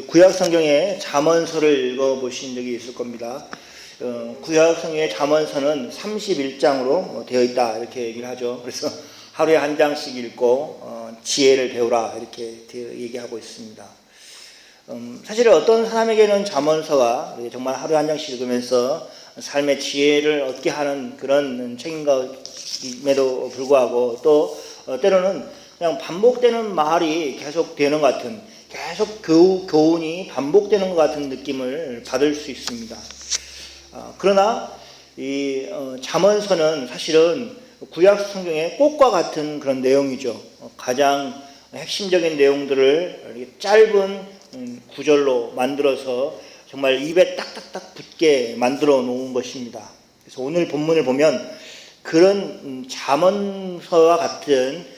구약 성경의 잠언서를 읽어보신 적이 있을 겁니다. 구약 성경의 잠언서는 31장으로 되어 있다 이렇게 얘기를 하죠. 그래서 하루에 한 장씩 읽고 지혜를 배우라 이렇게 얘기하고 있습니다. 사실 어떤 사람에게는 잠언서가 정말 하루에 한 장씩 읽으면서 삶의 지혜를 얻게 하는 그런 책임감에도 불구하고 또 때로는 그냥 반복되는 말이 계속 되는 것 같은, 계속 교훈이 반복되는 것 같은 느낌을 받을 수 있습니다. 그러나 이 잠언서는 사실은 구약 성경의 꽃과 같은 그런 내용이죠. 가장 핵심적인 내용들을 짧은 구절로 만들어서 정말 입에 딱딱딱 붙게 만들어 놓은 것입니다. 그래서 오늘 본문을 보면 그런 잠언서와 같은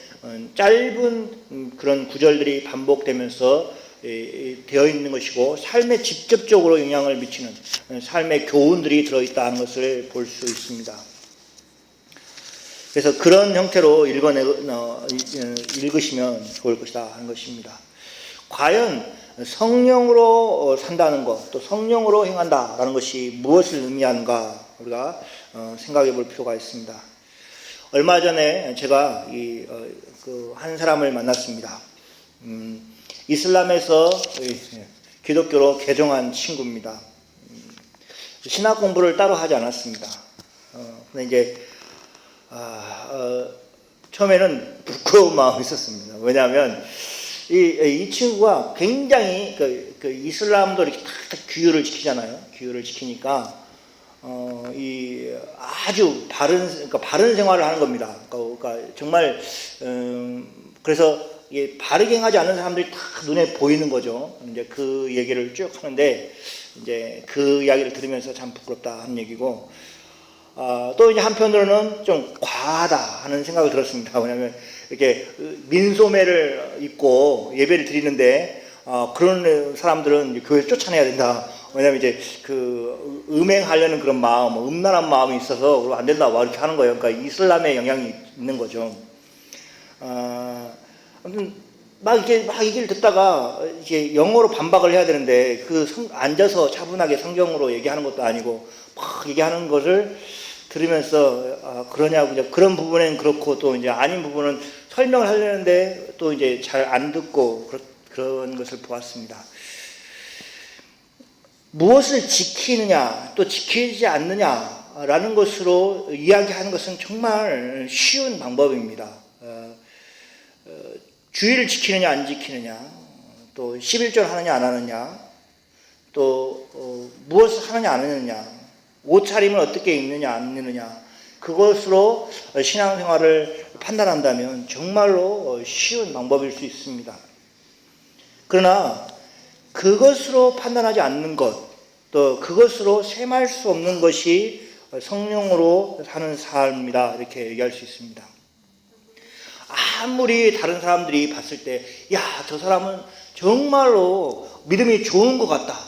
짧은 그런 구절들이 반복되면서 되어 있는 것이고 삶에 직접적으로 영향을 미치는 삶의 교훈들이 들어있다는 것을 볼 수 있습니다. 그래서 그런 형태로 읽으시면 좋을 것이다 하는 것입니다. 과연 성령으로 산다는 것, 또 성령으로 행한다라는 것이 무엇을 의미하는가 우리가 생각해 볼 필요가 있습니다. 얼마 전에 제가 한 사람을 만났습니다. 이슬람에서 기독교로 개종한 친구입니다. 신학 공부를 따로 하지 않았습니다. 근데 이제 처음에는 부끄러운 마음이 있었습니다. 왜냐하면 이 친구가 굉장히 그 이슬람도 이렇게 탁 규율을 지키잖아요. 규율을 지키니까 아주 바른 생활을 하는 겁니다. 그러니까 정말 그래서 이게 바르게 행하지 않는 사람들이 다 눈에 보이는 거죠. 이제 그 얘기를 쭉 하는데 이제 그 이야기를 들으면서 참 부끄럽다 하는 얘기고, 또 이제 한편으로는 좀 과하다 하는 생각이 들었습니다. 왜냐하면 이렇게 민소매를 입고 예배를 드리는데 그런 사람들은 이제 교회를 쫓아내야 된다. 왜냐하면 이제 그 음행하려는 그런 마음, 음란한 마음이 있어서 그럼 안 된다 이렇게 하는 거예요. 그러니까 이슬람의 영향이 있는 거죠. 아무튼 막 얘기를 듣다가 이제 영어로 반박을 해야 되는데 앉아서 차분하게 성경으로 얘기하는 것도 아니고 막 얘기하는 것을 들으면서 그러냐고, 이제 그런 부분엔 그렇고 또 이제 아닌 부분은 설명을 하려는데 또 이제 잘 안 듣고 그런 것을 보았습니다. 무엇을 지키느냐 또 지키지 않느냐라는 것으로 이야기하는 것은 정말 쉬운 방법입니다. 주의를 지키느냐 안 지키느냐, 또 11절 하느냐 안 하느냐, 또 무엇을 하느냐 안 하느냐, 옷차림을 어떻게 입느냐 안 입느냐, 그것으로 신앙생활을 판단한다면 정말로 쉬운 방법일 수 있습니다. 그러나 그것으로 판단하지 않는 것, 또 그것으로 셈할 수 없는 것이 성령으로 사는 삶이다 이렇게 얘기할 수 있습니다. 아무리 다른 사람들이 봤을 때 저 사람은 정말로 믿음이 좋은 것 같다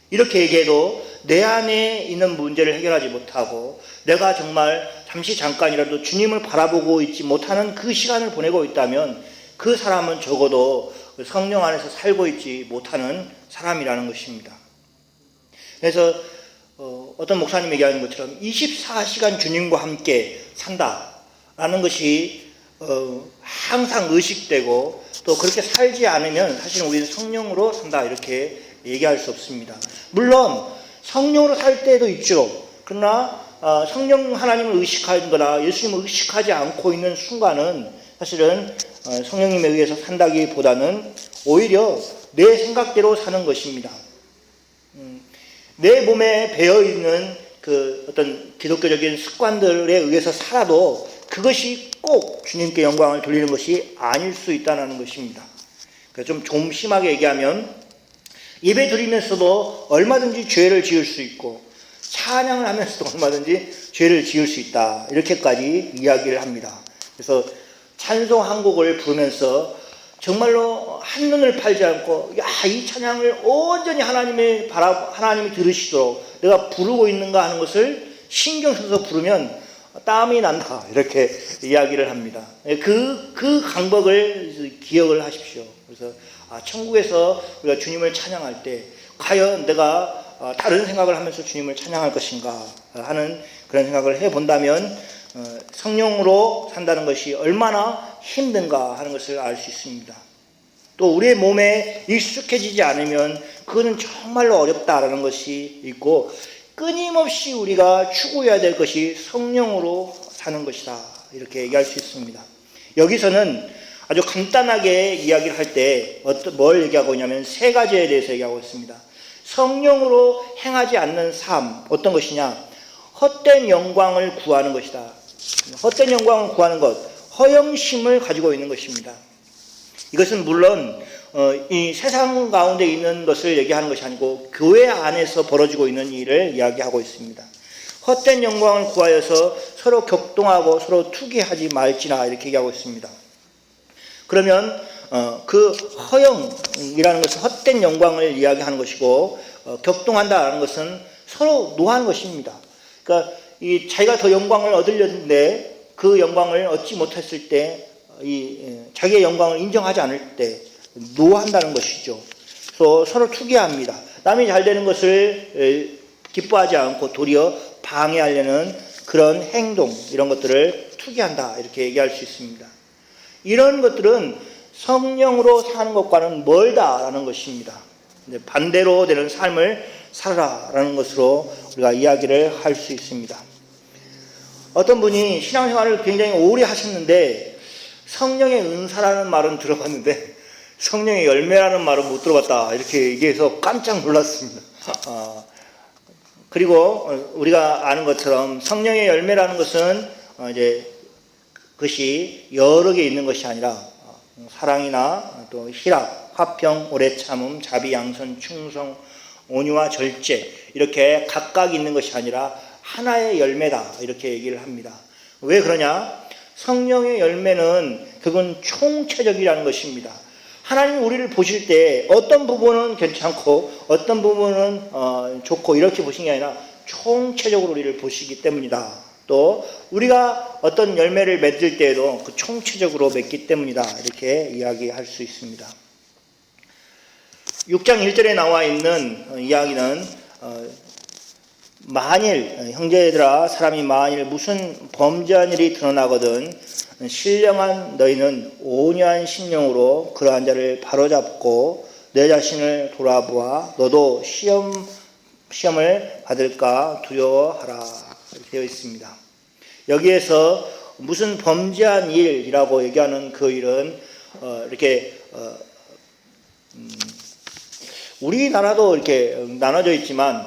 이렇게 얘기해도 내 안에 있는 문제를 해결하지 못하고 내가 정말 잠깐이라도 주님을 바라보고 있지 못하는 그 시간을 보내고 있다면 그 사람은 적어도 성령 안에서 살고 있지 못하는 사람이라는 것입니다. 그래서 어떤 목사님이 얘기하는 것처럼 24시간 주님과 함께 산다라는 것이 항상 의식되고 또 그렇게 살지 않으면 사실은 우리는 성령으로 산다 이렇게 얘기할 수 없습니다. 물론 성령으로 살 때도 있죠. 그러나 성령 하나님을 의식하거나 예수님을 의식하지 않고 있는 순간은 사실은 성령님에 의해서 산다기보다는 오히려 내 생각대로 사는 것입니다. 내 몸에 배어있는 그 어떤 기독교적인 습관들에 의해서 살아도 그것이 꼭 주님께 영광을 돌리는 것이 아닐 수 있다는 것입니다. 그래서 좀 심하게 얘기하면 예배 드리면서도 얼마든지 죄를 지을 수 있고 찬양을 하면서도 얼마든지 죄를 지을 수 있다 이렇게까지 이야기를 합니다. 그래서 찬송 한 곡을 부르면서 정말로 한눈을 팔지 않고 이 찬양을 온전히 하나님이 들으시도록 내가 부르고 있는가 하는 것을 신경 써서 부르면 땀이 난다 이렇게 이야기를 합니다. 그 강박을 기억을 하십시오. 그래서 천국에서 우리가 주님을 찬양할 때 과연 내가 다른 생각을 하면서 주님을 찬양할 것인가 하는 그런 생각을 해본다면 성령으로 산다는 것이 얼마나 힘든가 하는 것을 알 수 있습니다. 또 우리의 몸에 익숙해지지 않으면 그거는 정말로 어렵다라는 것이 있고, 끊임없이 우리가 추구해야 될 것이 성령으로 사는 것이다, 이렇게 얘기할 수 있습니다. 여기서는 아주 간단하게 이야기를 할 때 뭘 얘기하고 있냐면 세 가지에 대해서 얘기하고 있습니다. 성령으로 행하지 않는 삶, 어떤 것이냐? 헛된 영광을 구하는 것이다. 헛된 영광을 구하는 것, 허영심을 가지고 있는 것입니다. 이것은 물론 이 세상 가운데 있는 것을 얘기하는 것이 아니고 교회 안에서 벌어지고 있는 일을 이야기하고 있습니다. 헛된 영광을 구하여서 서로 격동하고 서로 투기하지 말지나, 이렇게 얘기하고 있습니다. 그러면 그 허영이라는 것은 헛된 영광을 이야기하는 것이고, 격동한다라는 것은 서로 노하는 것입니다. 그러니까 자기가 더 영광을 얻으려는데 그 영광을 얻지 못했을 때 자기의 영광을 인정하지 않을 때 노한다는 것이죠. 그래서 서로 투기합니다. 남이 잘 되는 것을 기뻐하지 않고 도리어 방해하려는 그런 행동, 이런 것들을 투기한다, 이렇게 얘기할 수 있습니다. 이런 것들은 성령으로 사는 것과는 멀다라는 것입니다. 반대로 되는 삶을 살아라라는 것으로 우리가 이야기를 할 수 있습니다. 어떤 분이 신앙생활을 굉장히 오래 하셨는데 성령의 은사라는 말은 들어봤는데 성령의 열매라는 말은 못 들어봤다, 이렇게 얘기해서 깜짝 놀랐습니다. 그리고 우리가 아는 것처럼 성령의 열매라는 것은 이제 그것이 여러 개 있는 것이 아니라 사랑이나 또 희락, 화평, 오래 참음, 자비, 양선, 충성, 온유와 절제, 이렇게 각각 있는 것이 아니라 하나의 열매다, 이렇게 얘기를 합니다. 왜 그러냐? 성령의 열매는 그건 총체적이라는 것입니다. 하나님 우리를 보실 때 어떤 부분은 괜찮고 어떤 부분은 좋고 이렇게 보시는 게 아니라 총체적으로 우리를 보시기 때문이다. 또 우리가 어떤 열매를 맺을 때에도 그 총체적으로 맺기 때문이다, 이렇게 이야기할 수 있습니다. 6장 1절에 나와 있는 이야기는 만일, 형제들아, 사람이 만일 무슨 범죄한 일이 드러나거든 신령한 너희는 온유한 심령으로 그러한 자를 바로잡고 내 자신을 돌아보아 너도 시험을 받을까 두려워하라, 이렇게 되어 있습니다. 여기에서 무슨 범죄한 일이라고 얘기하는 그 일은 이렇게 우리나라도 이렇게 나눠져 있지만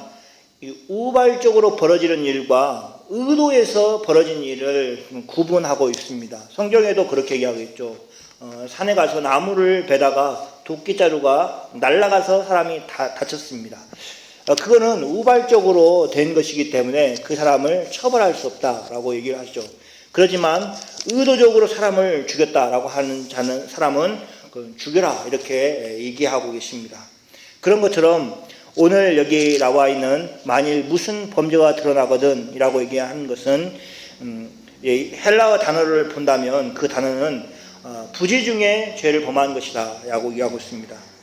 우발적으로 벌어지는 일과 의도해서 벌어진 일을 구분하고 있습니다. 성경에도 그렇게 얘기하겠죠. 산에 가서 나무를 베다가 도끼자루가 날아가서 사람이 다쳤습니다. 그거는 우발적으로 된 것이기 때문에 그 사람을 처벌할 수 없다라고 얘기를 하죠. 그렇지만 의도적으로 사람을 죽였다라고 하는 사람은 죽여라, 이렇게 얘기하고 계십니다. 그런 것처럼 오늘 여기 나와 있는 만일 무슨 범죄가 드러나거든 이라고 얘기하는 것은 헬라어 단어를 본다면 그 단어는 부지 중에 죄를 범한 것이다 라고 얘기하고 있습니다.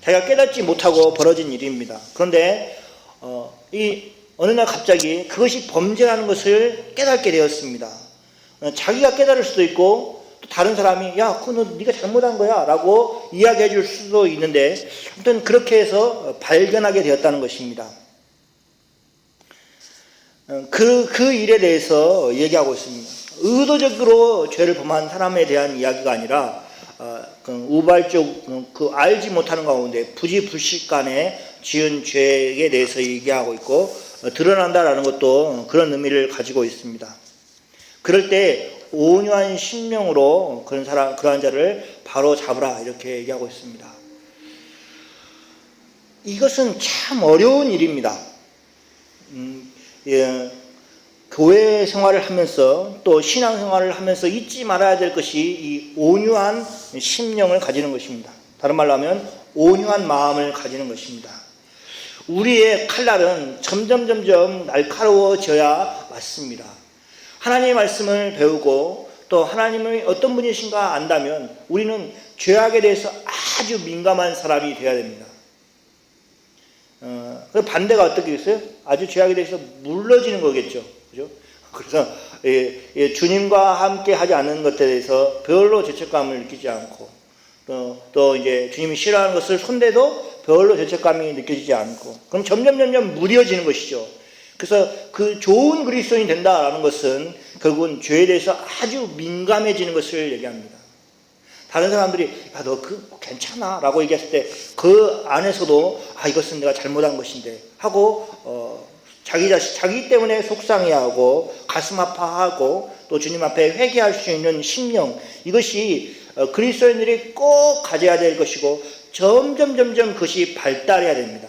자기가 깨닫지 못하고 벌어진 일입니다. 그런데 어느 날 갑자기 그것이 범죄라는 것을 깨닫게 되었습니다. 자기가 깨달을 수도 있고 또 다른 사람이 야, 그거 네가 잘못한 거야 라고 이야기해 줄 수도 있는데, 아무튼 그렇게 해서 발견하게 되었다는 것입니다. 그 일에 대해서 얘기하고 있습니다. 의도적으로 죄를 범한 사람에 대한 이야기가 아니라 우발적, 알지 못하는 가운데 부지불식간에 지은 죄에 대해서 얘기하고 있고, 드러난다라는 것도 그런 의미를 가지고 있습니다. 그럴 때 온유한 심령으로 그러한 자를 바로 잡으라, 이렇게 얘기하고 있습니다. 이것은 참 어려운 일입니다. 교회 생활을 하면서 또 신앙 생활을 하면서 잊지 말아야 될 것이 이 온유한 심령을 가지는 것입니다. 다른 말로 하면 온유한 마음을 가지는 것입니다. 우리의 칼날은 점점 날카로워져야 맞습니다. 하나님의 말씀을 배우고 또 하나님의 어떤 분이신가 안다면 우리는 죄악에 대해서 아주 민감한 사람이 되어야 됩니다. 그 반대가 어떻게 있어요? 아주 죄악에 대해서 물러지는 거겠죠. 그죠? 그래서 주님과 함께 하지 않는 것에 대해서 별로 죄책감을 느끼지 않고 또 이제 주님이 싫어하는 것을 손대도 별로 죄책감이 느껴지지 않고 그럼 점점 무뎌지는 것이죠. 그래서 그 좋은 그리스도인이 된다라는 것은 결국은 죄에 대해서 아주 민감해지는 것을 얘기합니다. 다른 사람들이 야, 너 그거 괜찮아 라고 얘기했을 때 그 안에서도 이것은 내가 잘못한 것인데 하고 자기 때문에 속상해하고 가슴 아파하고 또 주님 앞에 회개할 수 있는 심령, 이것이 그리스도인들이 꼭 가져야 될 것이고 점점 그것이 발달해야 됩니다.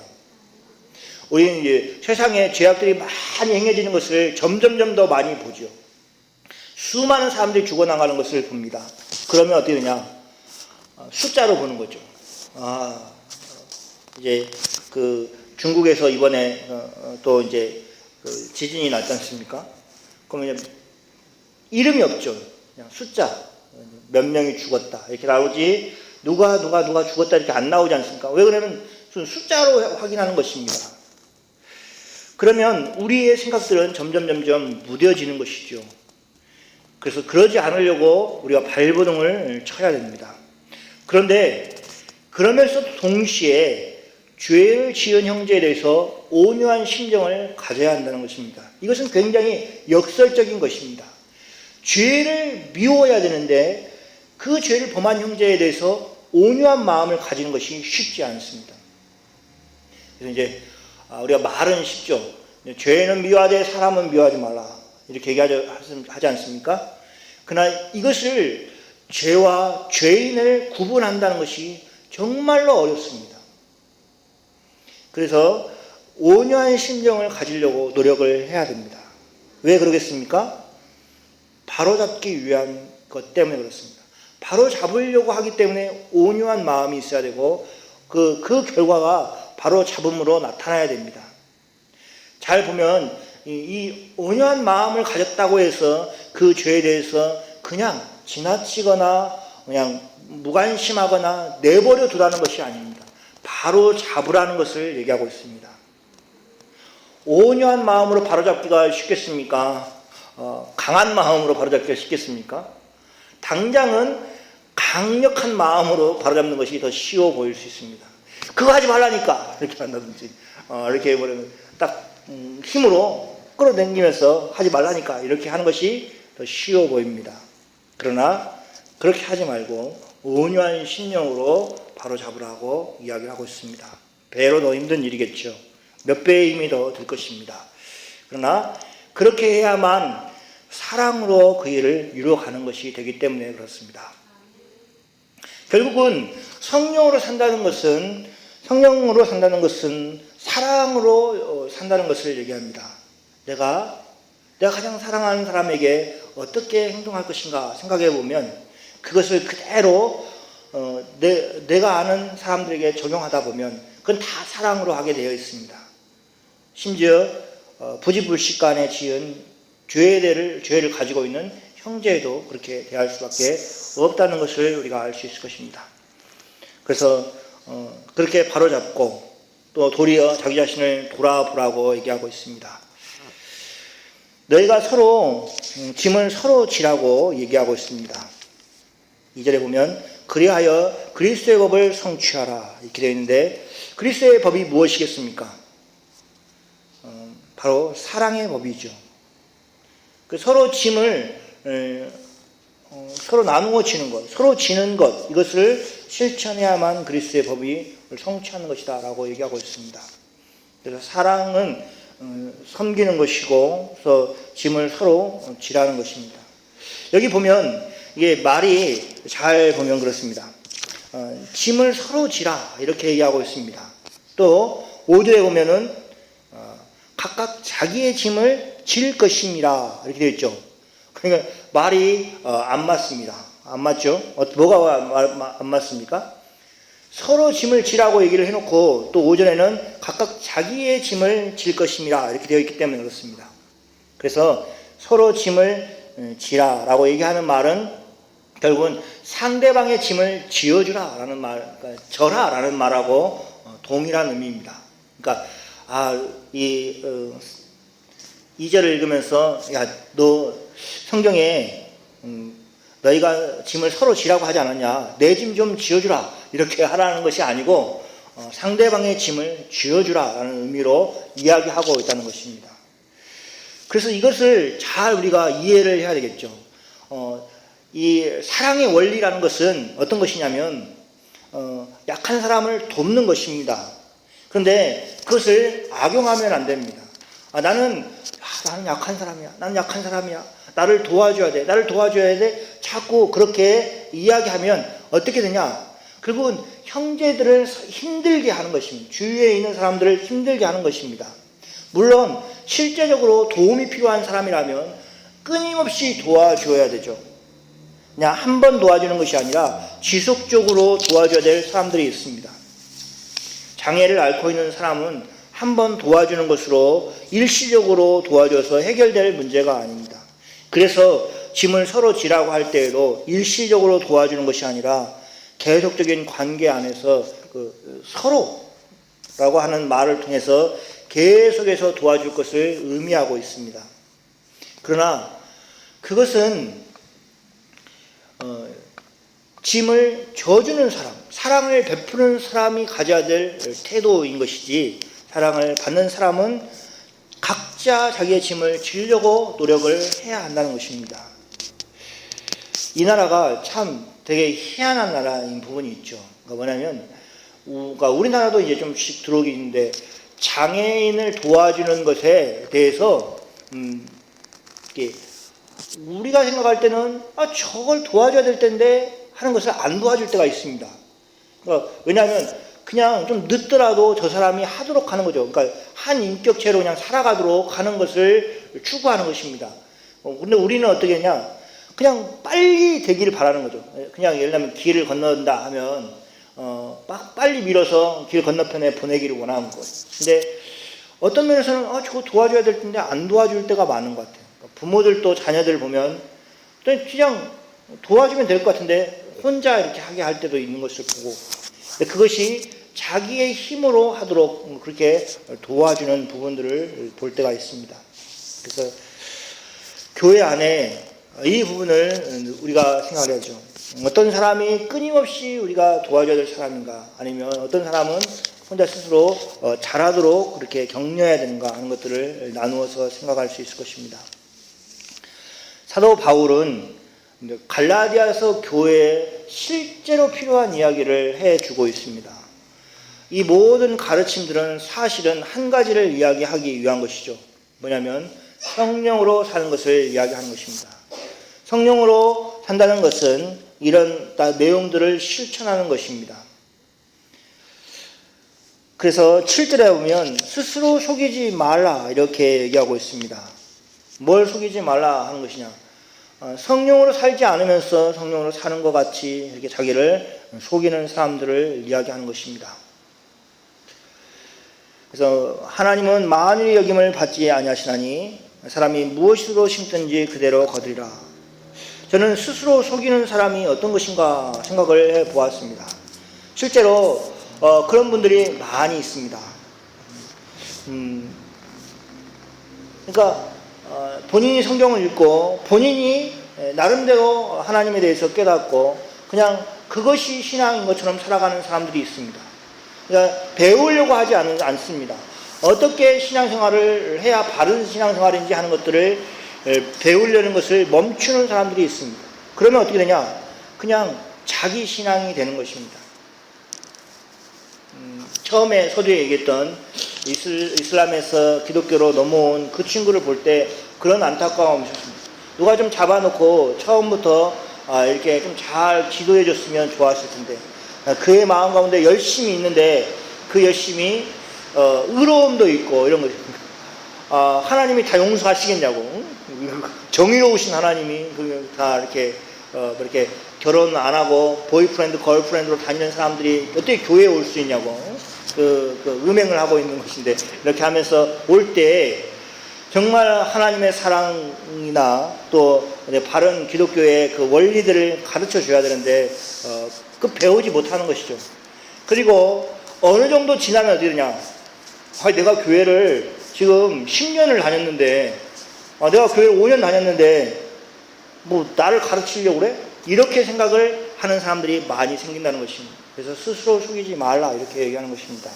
우리는 이제 세상에 죄악들이 많이 행해지는 것을 점점 더 많이 보죠. 수많은 사람들이 죽어나가는 것을 봅니다. 그러면 어떻게 되냐? 숫자로 보는 거죠. 이제 그 중국에서 이번에 또 이제 그 지진이 났지 않습니까? 그러면 이름이 없죠. 그냥 숫자. 몇 명이 죽었다. 이렇게 나오지, 누가 죽었다 이렇게 안 나오지 않습니까? 왜 그러냐면 숫자로 확인하는 것입니다. 그러면 우리의 생각들은 점점 무뎌지는 것이죠. 그래서 그러지 않으려고 우리가 발버둥을 쳐야 됩니다. 그런데 그러면서 동시에 죄를 지은 형제에 대해서 온유한 심정을 가져야 한다는 것입니다. 이것은 굉장히 역설적인 것입니다. 죄를 미워해야 되는데 그 죄를 범한 형제에 대해서 온유한 마음을 가지는 것이 쉽지 않습니다. 그래서 이제 우리가 말은 쉽죠. 죄는 미워하되 사람은 미워하지 말라 이렇게 얘기하지 않습니까? 그러나 이것을 죄와 죄인을 구분한다는 것이 정말로 어렵습니다. 그래서 온유한 심정을 가지려고 노력을 해야 됩니다. 왜 그러겠습니까? 바로잡기 위한 것 때문에 그렇습니다. 바로잡으려고 하기 때문에 온유한 마음이 있어야 되고 그 결과가 바로잡음으로 나타나야 됩니다. 잘 보면 이 온유한 마음을 가졌다고 해서 그 죄에 대해서 그냥 지나치거나 그냥 무관심하거나 내버려 두라는 것이 아닙니다. 바로 잡으라는 것을 얘기하고 있습니다. 온유한 마음으로 바로잡기가 쉽겠습니까? 강한 마음으로 바로잡기가 쉽겠습니까? 당장은 강력한 마음으로 바로잡는 것이 더 쉬워 보일 수 있습니다. 그거 하지 말라니까 이렇게 한다든지 이렇게 해버리면 딱 힘으로 끌어당기면서 하지 말라니까 이렇게 하는 것이 더 쉬워 보입니다. 그러나 그렇게 하지 말고 온유한 심령으로 바로잡으라고 이야기를 하고 있습니다. 배로 더 힘든 일이겠죠. 몇 배의 힘이 더 들 것입니다. 그러나 그렇게 해야만 사랑으로 그 일을 이루어가는 것이 되기 때문에 그렇습니다. 결국은 성령으로 산다는 것은 사랑으로 산다는 것을 얘기합니다. 내가 가장 사랑하는 사람에게 어떻게 행동할 것인가 생각해 보면 그것을 그대로 내가 아는 사람들에게 적용하다 보면 그건 다 사랑으로 하게 되어 있습니다. 심지어 부지불식간에 지은 죄를 가지고 있는 형제도 그렇게 대할 수밖에 없다는 것을 우리가 알 수 있을 것입니다. 그래서 그렇게 바로잡고 또 도리어 자기 자신을 돌아보라고 얘기하고 있습니다. 너희가 서로 짐을 서로 지라고 얘기하고 있습니다. 2절에 보면 그리하여 그리스도의 법을 성취하라 이렇게 되어 있는데 그리스도의 법이 무엇이겠습니까? 바로 사랑의 법이죠. 서로 짐을 서로 나누어 지는 것, 서로 지는 것, 이것을 실천해야만 그리스도의 법이 성취하는 것이다 라고 얘기하고 있습니다. 그래서 사랑은 섬기는 것이고 그래서 짐을 서로 지라는 것입니다. 여기 보면 이게 말이 잘 보면 그렇습니다. 짐을 서로 지라 이렇게 얘기하고 있습니다. 또 5절에 보면은 각각 자기의 짐을 질 것입니다 이렇게 되어 있죠. 그러니까 말이 안 맞습니다. 안 맞죠? 뭐가 안 맞습니까? 서로 짐을 지라고 얘기를 해놓고 또 5절에는 각각 자기의 짐을 질 것입니다 이렇게 되어 있기 때문에 그렇습니다. 그래서 서로 짐을 지라라고 얘기하는 말은 결국은 상대방의 짐을 지어주라라는 말, 그러니까 져라라는 말하고 동일한 의미입니다. 그러니까 이 2절을 읽으면서 너 성경에 너희가 짐을 서로 지라고 하지 않았냐, 내 짐 좀 지어주라 이렇게 하라는 것이 아니고 상대방의 짐을 지어주라라는 의미로 이야기하고 있다는 것입니다. 그래서 이것을 잘 우리가 이해를 해야 되겠죠. 이 사랑의 원리라는 것은 어떤 것이냐면 약한 사람을 돕는 것입니다. 그런데 그것을 악용하면 안 됩니다. 나는 약한 사람이야. 나는 약한 사람이야. 나를 도와줘야 돼. 나를 도와줘야 돼. 자꾸 그렇게 이야기하면 어떻게 되냐? 결국은 형제들을 힘들게 하는 것입니다. 주위에 있는 사람들을 힘들게 하는 것입니다. 물론 실제적으로 도움이 필요한 사람이라면 끊임없이 도와줘야 되죠. 그냥 한 번 도와주는 것이 아니라 지속적으로 도와줘야 될 사람들이 있습니다. 장애를 앓고 있는 사람은 한 번 도와주는 것으로 일시적으로 도와줘서 해결될 문제가 아닙니다. 그래서 짐을 서로 지라고 할 때에도 일시적으로 도와주는 것이 아니라 계속적인 관계 안에서 서로라고 하는 말을 통해서 계속해서 도와줄 것을 의미하고 있습니다. 그러나 그것은 짐을 져주는 사람, 사랑을 베푸는 사람이 가져야 될 태도인 것이지, 사랑을 받는 사람은 각자 자기의 짐을 지려고 노력을 해야 한다는 것입니다. 이 나라가 참 되게 희한한 나라인 부분이 있죠. 그러니까 뭐냐면, 우리나라도 이제 좀씩 들어오긴 있는데, 장애인을 도와주는 것에 대해서 우리가 생각할 때는 저걸 도와줘야 될 텐데 하는 것을 안 도와줄 때가 있습니다. 그러니까 왜냐하면 그냥 좀 늦더라도 저 사람이 하도록 하는 거죠. 그러니까 한 인격체로 그냥 살아가도록 하는 것을 추구하는 것입니다. 근데 우리는 어떻게 했냐? 그냥 빨리 되기를 바라는 거죠. 그냥 예를 들면 길을 건너는다 하면 빨리 밀어서 길 건너편에 보내기를 원하는 거예요. 근데 어떤 면에서는 저거 도와줘야 될 텐데 안 도와줄 때가 많은 것 같아요. 부모들도 자녀들 보면 그냥 도와주면 될 것 같은데 혼자 이렇게 하게 할 때도 있는 것을 보고, 그것이 자기의 힘으로 하도록 그렇게 도와주는 부분들을 볼 때가 있습니다. 그래서 교회 안에 이 부분을 우리가 생각해야죠. 어떤 사람이 끊임없이 우리가 도와줘야 될 사람인가, 아니면 어떤 사람은 혼자 스스로 잘하도록 그렇게 격려해야 되는가 하는 것들을 나누어서 생각할 수 있을 것입니다. 사도 바울은 갈라디아서 교회에 실제로 필요한 이야기를 해주고 있습니다. 이 모든 가르침들은 사실은 한 가지를 이야기하기 위한 것이죠. 뭐냐면 성령으로 사는 것을 이야기하는 것입니다. 성령으로 산다는 것은 이런 내용들을 실천하는 것입니다. 그래서 7절에 보면 스스로 속이지 말라 이렇게 얘기하고 있습니다. 뭘 속이지 말라 하는 것이냐? 성령으로 살지 않으면서 성령으로 사는 것 같이 이렇게 자기를 속이는 사람들을 이야기하는 것입니다. 그래서 하나님은 만유의 여김을 받지 아니하시나니 사람이 무엇으로 심든지 그대로 거두리라. 저는 스스로 속이는 사람이 어떤 것인가 생각을 해보았습니다. 실제로 그런 분들이 많이 있습니다. 그러니까 본인이 성경을 읽고 본인이 나름대로 하나님에 대해서 깨닫고 그냥 그것이 신앙인 것처럼 살아가는 사람들이 있습니다. 그러니까 배우려고 하지 않습니다. 어떻게 신앙생활을 해야 바른 신앙생활인지 하는 것들을 배우려는 것을 멈추는 사람들이 있습니다. 그러면 어떻게 되냐? 그냥 자기 신앙이 되는 것입니다. 처음에 서두에 얘기했던 이슬람에서 기독교로 넘어온 그 친구를 볼 때 그런 안타까움이 있었습니다. 누가 좀 잡아놓고 처음부터 이렇게 좀 잘 지도해 줬으면 좋았을 텐데, 그의 마음 가운데 열심이 있는데 그 열심이 의로움도 있고 이런 거죠. 하나님이 다 용서하시겠냐고, 정의로우신 하나님이 다 이렇게 이렇게 결혼 안 하고 보이프렌드 걸프렌드로 다니는 사람들이 어떻게 교회에 올 수 있냐고 그 음행을 하고 있는 것인데, 이렇게 하면서 올 때 정말 하나님의 사랑이나 또 바른 기독교의 그 원리들을 가르쳐 줘야 되는데 그 배우지 못하는 것이죠. 그리고 어느 정도 지나면 어떻게 되냐? 내가 교회를 지금 10년을 다녔는데, 내가 교회를 5년 다녔는데 뭐 나를 가르치려고 그래? 이렇게 생각을 하는 사람들이 많이 생긴다는 것입니다. 그래서 스스로 속이지 말라 이렇게 얘기하는 것입니다.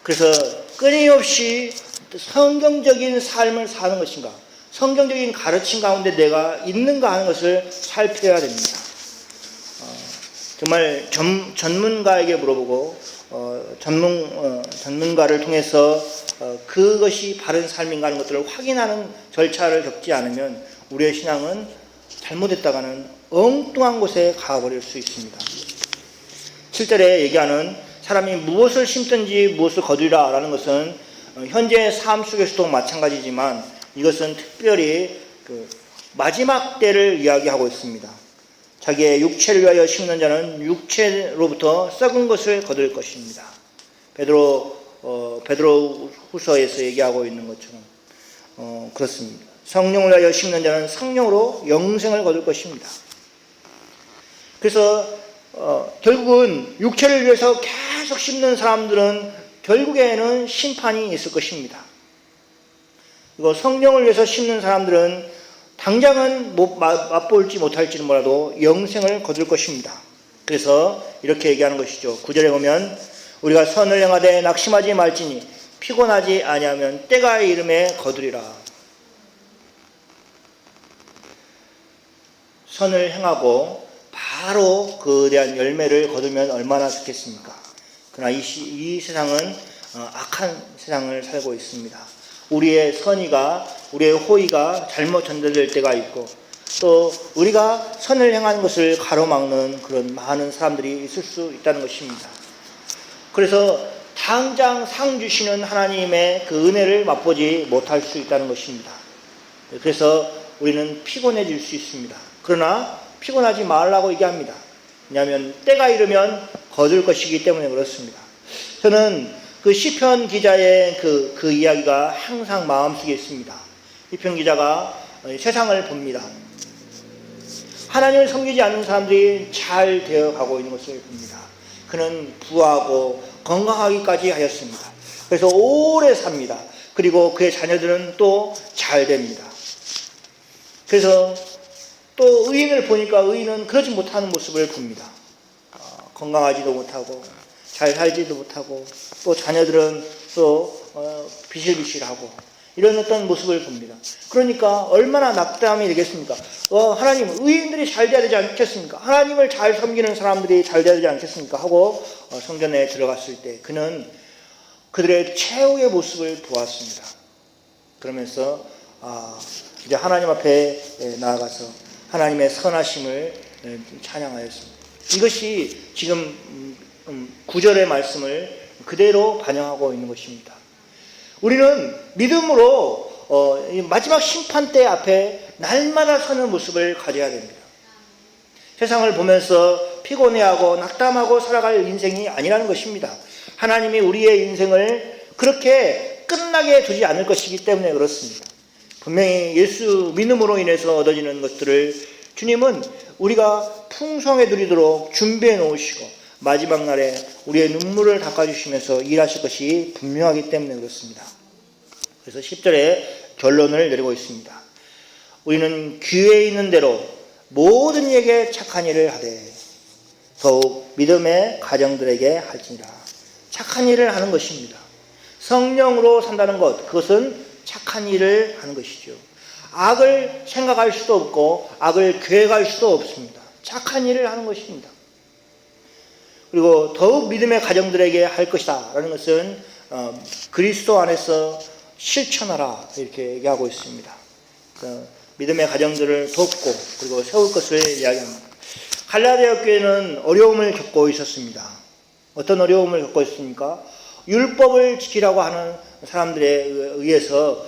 그래서 끊임없이 성경적인 삶을 사는 것인가, 성경적인 가르침 가운데 내가 있는가 하는 것을 살펴야 됩니다. 정말 전문가에게 물어보고 전문가를 통해서 그것이 바른 삶인가 하는 것들을 확인하는 절차를 겪지 않으면 우리의 신앙은 잘못했다가는 엉뚱한 곳에 가버릴 수 있습니다. 7절에 얘기하는 사람이 무엇을 심든지 무엇을 거두리라 라는 것은 현재의 삶 속에서도 마찬가지지만 이것은 특별히 그 마지막 때를 이야기하고 있습니다. 자기의 육체를 위하여 심는 자는 육체로부터 썩은 것을 거둘 것입니다. 베드로 후서에서 얘기하고 있는 것처럼 그렇습니다. 성령을 위하여 심는 자는 성령으로 영생을 거둘 것입니다. 그래서 결국은 육체를 위해서 계속 심는 사람들은 결국에는 심판이 있을 것입니다. 그리고 성령을 위해서 심는 사람들은 당장은 맛볼지 못할지는 몰라도 영생을 거둘 것입니다. 그래서 이렇게 얘기하는 것이죠. 9절에 보면 우리가 선을 행하되 낙심하지 말지니 피곤하지 아니하면 때가 이름에 거두리라. 선을 행하고 바로 그에 대한 열매를 거두면 얼마나 좋겠습니까? 그러나 이 세상은 악한 세상을 살고 있습니다. 우리의 선의가, 우리의 호의가 잘못 전달될 때가 있고 또 우리가 선을 행하는 것을 가로막는 그런 많은 사람들이 있을 수 있다는 것입니다. 그래서 당장 상 주시는 하나님의 그 은혜를 맛보지 못할 수 있다는 것입니다. 그래서 우리는 피곤해질 수 있습니다. 그러나 피곤하지 말라고 얘기합니다. 왜냐하면 때가 이르면 거둘 것이기 때문에 그렇습니다. 저는 그 시편 기자의 그 이야기가 항상 마음속에 있습니다. 시편 기자가 세상을 봅니다. 하나님을 섬기지 않는 사람들이 잘 되어가고 있는 것을 봅니다. 그는 부하고 건강하기까지 하였습니다. 그래서 오래 삽니다. 그리고 그의 자녀들은 또 잘 됩니다. 그래서 또 의인을 보니까 의인은 그러지 못하는 모습을 봅니다. 건강하지도 못하고 잘 살지도 못하고 또 자녀들은 또 비실비실하고 이런 어떤 모습을 봅니다. 그러니까 얼마나 낙담이 되겠습니까? 하나님, 의인들이 잘 돼야 되지 않겠습니까? 하나님을 잘 섬기는 사람들이 잘 돼야 되지 않겠습니까? 하고 성전에 들어갔을 때 그는 그들의 최후의 모습을 보았습니다. 그러면서 이제 하나님 앞에 나아가서 하나님의 선하심을 찬양하였습니다. 이것이 지금 9절의 말씀을 그대로 반영하고 있는 것입니다. 우리는 믿음으로 마지막 심판대 앞에 날마다 서는 모습을 가져야 됩니다. 세상을 보면서 피곤해하고 낙담하고 살아갈 인생이 아니라는 것입니다. 하나님이 우리의 인생을 그렇게 끝나게 두지 않을 것이기 때문에 그렇습니다. 분명히 예수 믿음으로 인해서 얻어지는 것들을 주님은 우리가 풍성에 누리도록 준비해 놓으시고 마지막 날에 우리의 눈물을 닦아주시면서 일하실 것이 분명하기 때문에 그렇습니다. 그래서 10절에 결론을 내리고 있습니다. 우리는 귀에 있는 대로 모든 이에게 착한 일을 하되 더욱 믿음의 가정들에게 할지니라. 착한 일을 하는 것입니다. 성령으로 산다는 것, 그것은 착한 일을 하는 것이죠. 악을 생각할 수도 없고 악을 계획할 수도 없습니다. 착한 일을 하는 것입니다. 그리고 더욱 믿음의 가정들에게 할 것이다 라는 것은 그리스도 안에서 실천하라 이렇게 얘기하고 있습니다. 믿음의 가정들을 돕고 그리고 세울 것을 이야기합니다. 갈라디아 교회는 어려움을 겪고 있었습니다. 어떤 어려움을 겪고 있습니까? 율법을 지키라고 하는 사람들에 의해서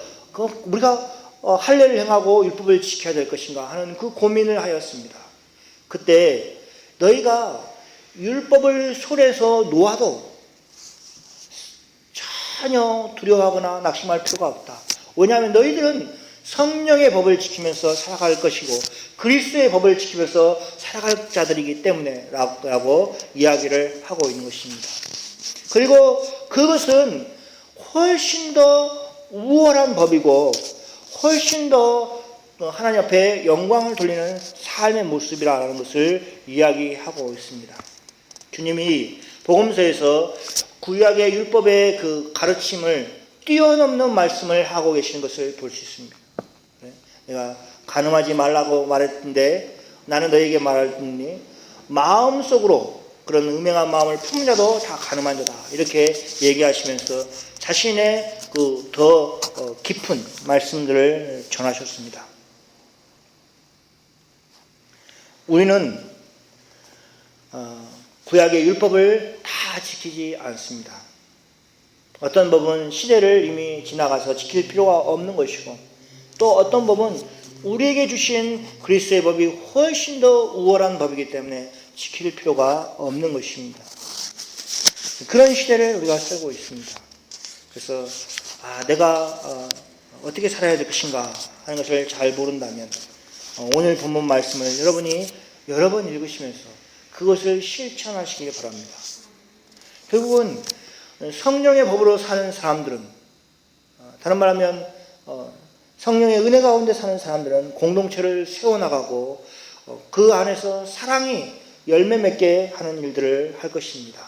우리가 할례를 행하고 율법을 지켜야 될 것인가 하는 그 고민을 하였습니다. 그때 너희가 율법을 솔에서 놓아도 전혀 두려워하거나 낙심할 필요가 없다. 왜냐하면 너희들은 성령의 법을 지키면서 살아갈 것이고 그리스도의 법을 지키면서 살아갈 자들이기 때문에 라고 이야기를 하고 있는 것입니다. 그리고 그것은 훨씬 더 우월한 법이고 훨씬 더 하나님 앞에 영광을 돌리는 삶의 모습이라는 것을 이야기하고 있습니다. 주님이 복음서에서 구약의 율법의 그 가르침을 뛰어넘는 말씀을 하고 계시는 것을 볼 수 있습니다. 내가 간음하지 말라고 말했는데 나는 너에게 말하니 마음속으로 그런 음행한 마음을 품은 자도 다 간음한 자다. 이렇게 얘기하시면서 자신의 그 더 깊은 말씀들을 전하셨습니다. 우리는 구약의 율법을 다 지키지 않습니다. 어떤 법은 시대를 이미 지나가서 지킬 필요가 없는 것이고 또 어떤 법은 우리에게 주신 그리스도의 법이 훨씬 더 우월한 법이기 때문에 지킬 필요가 없는 것입니다. 그런 시대를 우리가 살고 있습니다. 그래서 내가 어떻게 살아야 될 것인가 하는 것을 잘 모른다면 오늘 본문 말씀을 여러분이 여러 번 읽으시면서 그것을 실천하시길 바랍니다. 결국은 성령의 법으로 사는 사람들은 다른 말하면 성령의 은혜 가운데 사는 사람들은 공동체를 세워나가고 그 안에서 사랑이 열매 맺게 하는 일들을 할 것입니다.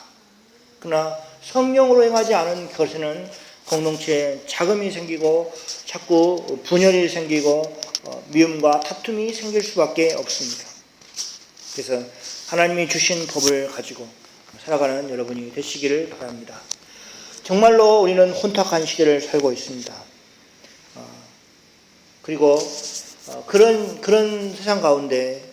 그러나 성령으로 행하지 않은 것에는 공동체에 자금이 생기고 자꾸 분열이 생기고 미움과 다툼이 생길 수밖에 없습니다. 그래서 하나님이 주신 법을 가지고 살아가는 여러분이 되시기를 바랍니다. 정말로 우리는 혼탁한 시대를 살고 있습니다. 그리고 그런 세상 가운데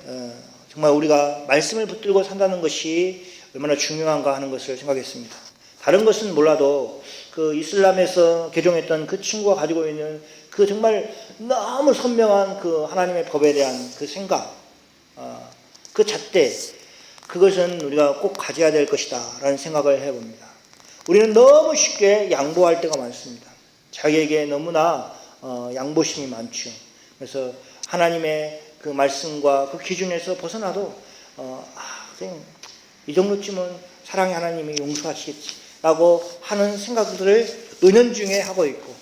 정말 우리가 말씀을 붙들고 산다는 것이 얼마나 중요한가 하는 것을 생각했습니다. 다른 것은 몰라도 그 이슬람에서 개종했던 그 친구가 가지고 있는 그 정말 너무 선명한 그 하나님의 법에 대한 그 생각, 그 잣대, 그것은 우리가 꼭 가져야 될 것이다 라는 생각을 해봅니다. 우리는 너무 쉽게 양보할 때가 많습니다. 자기에게 너무나 양보심이 많죠. 그래서 하나님의 그 말씀과 그 기준에서 벗어나도 그냥 이 정도쯤은 사랑의 하나님이 용서하시겠지 라고 하는 생각들을 은연중에 하고 있고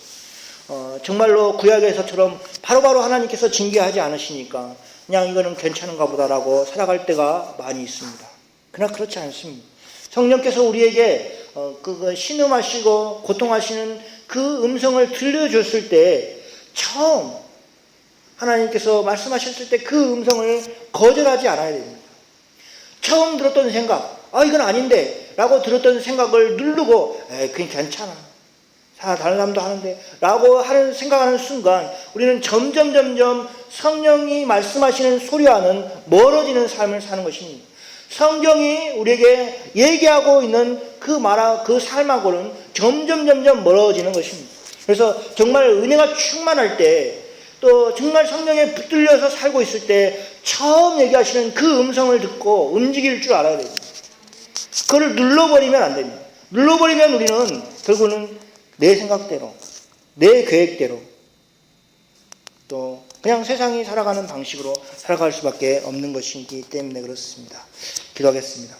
정말로 구약에서처럼 바로바로 하나님께서 징계하지 않으시니까 그냥 이거는 괜찮은가 보다라고 살아갈 때가 많이 있습니다. 그러나 그렇지 않습니다. 성령께서 우리에게 그 신음하시고 고통하시는 그 음성을 들려줬을 때 처음 하나님께서 말씀하셨을 때 그 음성을 거절하지 않아야 됩니다. 처음 들었던 생각, 이건 아닌데 라고 들었던 생각을 누르고 그냥 괜찮아. 다른 사람도 하는데 라고 하는 생각하는 순간 우리는 점점 성령이 말씀하시는 소리와는 멀어지는 삶을 사는 것입니다. 성경이 우리에게 얘기하고 있는 그 삶하고는 점점 멀어지는 것입니다. 그래서 정말 은혜가 충만할 때 또 정말 성령에 붙들려서 살고 있을 때 처음 얘기하시는 그 음성을 듣고 움직일 줄 알아야 됩니다. 그걸 눌러버리면 안 됩니다. 눌러버리면 우리는 결국은 내 생각대로, 내 계획대로 또 그냥 세상이 살아가는 방식으로 살아갈 수밖에 없는 것이기 때문에 그렇습니다. 기도하겠습니다.